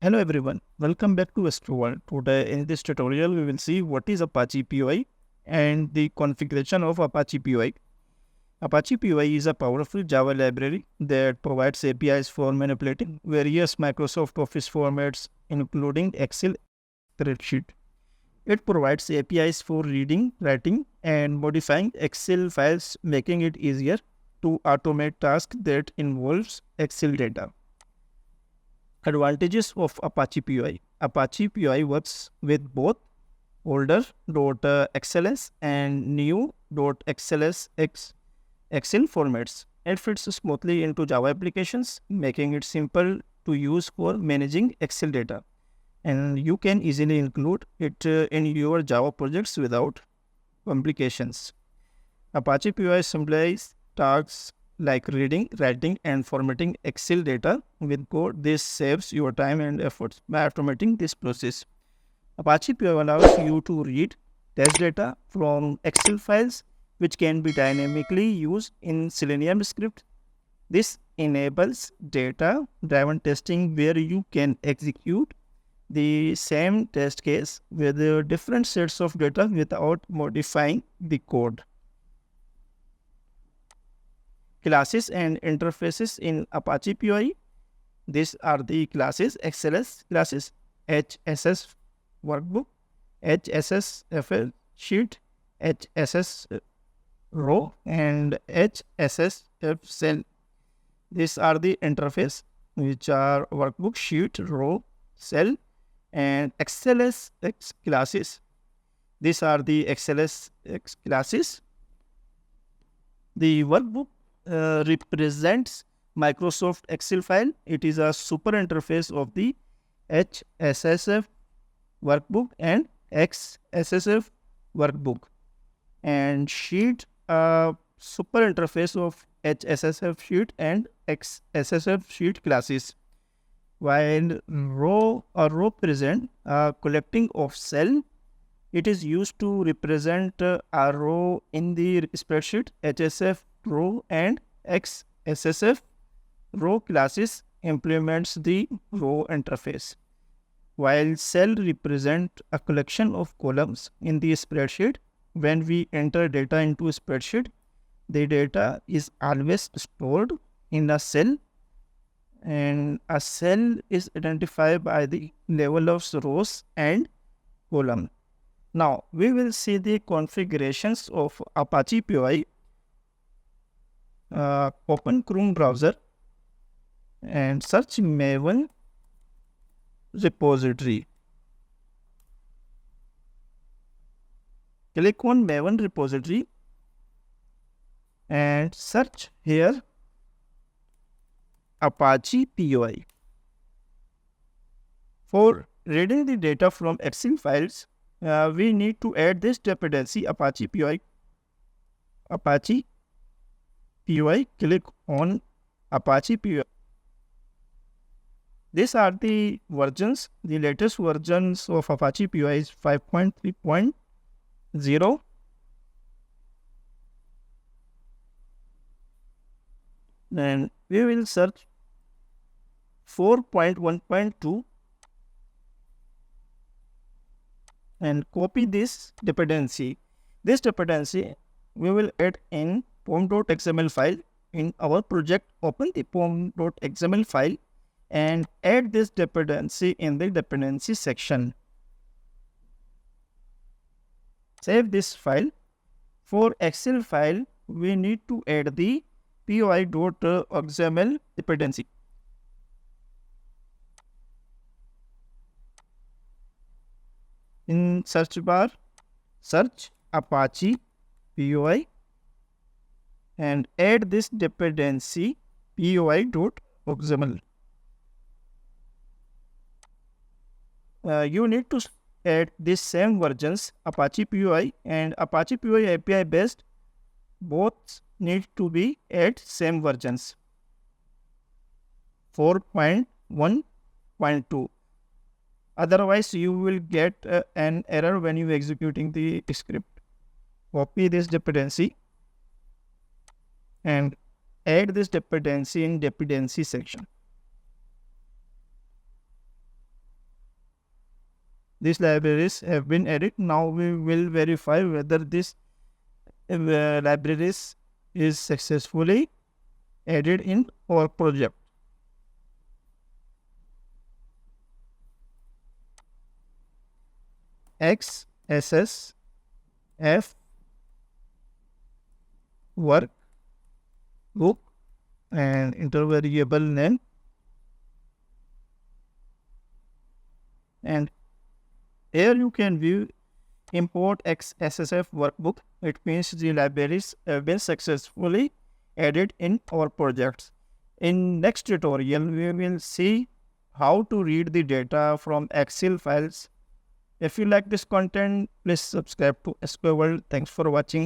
Hello everyone, welcome back to World. Today in this tutorial we will see what is Apache POI and the configuration of Apache POI. Apache POI is a powerful Java library that provides APIs for manipulating various Microsoft Office formats including Excel spreadsheet. It provides APIs for reading, writing and modifying Excel files, making it easier to automate tasks that involves Excel data. Advantages of Apache POI. Apache POI works with both older.xls and new.xls Excel formats. It fits smoothly into Java applications, making it simple to use for managing Excel data. And you can easily include it in your Java projects without complications. Apache POI simplifies tasks like reading, writing, and formatting Excel data with code. This saves your time and efforts by automating this process. Apache POI allows you to read test data from Excel files, which can be dynamically used in Selenium script. This enables data-driven testing where you can execute the same test case with different sets of data without modifying the code. Classes and interfaces in Apache POI. These are the classes: XLS classes, HSS workbook, HSSFL sheet, HSS row, and HSSF cell. These are the interface, which are workbook, sheet, row, cell, and XLSX classes. These are the XLSX classes. The workbook represents Microsoft Excel file. It is a super interface of the HSSF workbook and XSSF workbook. And sheet, super interface of HSSF sheet and XSSF sheet classes. While row present collecting of cell, it is used to represent a row in the spreadsheet. HSF row and XSSF row classes implements the row interface, while cell represent a collection of columns in the spreadsheet. When we enter data into a spreadsheet, the data is always stored in a cell, and a cell is identified by the level of rows and column. Now we will see the configurations of Apache POI. Open Chrome browser and search Maven repository. Click on Maven repository and search here Apache POI. For reading the data from Excel files, we need to add this dependency Apache POI. Apache POI, click on Apache POI. These are the versions. The latest versions of Apache POI is 5.3.0. Then we will search 4.1.2 and copy this dependency. This dependency we will add in pom.xml file. In our project, open the pom.xml file and add this dependency in the dependency section. Save this file. For Excel file, we need to add the poi.xml dependency. In search bar, search Apache POI and add this dependency poi.xml. You need to add these same versions, Apache POI and Apache POI API based. Both need to be at same versions, 4.1.2. Otherwise, you will get an error when you executing the script. Copy this dependency and add this dependency in dependency section. these libraries have been added. Now we will verify whether this libraries is successfully added in our project. XSS F work book and enter variable name, and here you can view import XSSF workbook. It means the libraries have been successfully added in our projects. In next tutorial, we will see how to read the data from Excel files. If you like this content, please subscribe to SQL World. Thanks for watching.